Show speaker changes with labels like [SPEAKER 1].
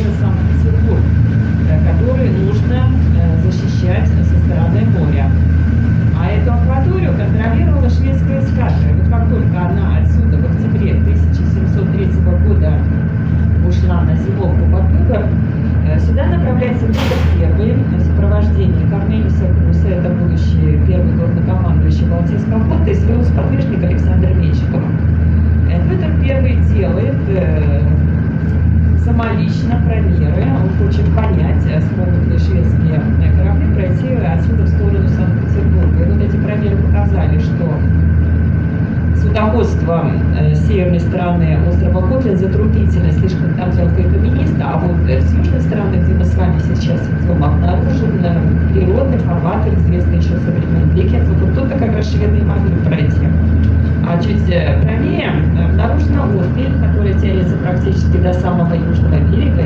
[SPEAKER 1] города Санкт-Петербург, который нужно защищать со стороны моря. А эту акваторию контролировала шведская эскадра. И вот как только она отсюда в октябре 1703 года ушла на зимовку под Выборг, сюда направляется Петр I в сопровождении Корнелиуса Круса, это будущий первый главнокомандующий Балтийского флота, и своего сподвижника Александра Меньшикова. Петр I делает самолично промеры, он хочет понять, смогут ли шведские корабли пройти отсюда в сторону Санкт-Петербурга. И вот эти промеры показали, что судоходство с северной стороны острова Котлин затруднительно, слишком там мелко и каменисто, а вот с южной стороны, где мы с вами сейчас идем, обнаружен природный фарватер, известный еще со времен Викингов. Вот тут-то как раз шведы могли пройти. А чуть правее обнаружена отмель, которая тянется практически до самого южного берега.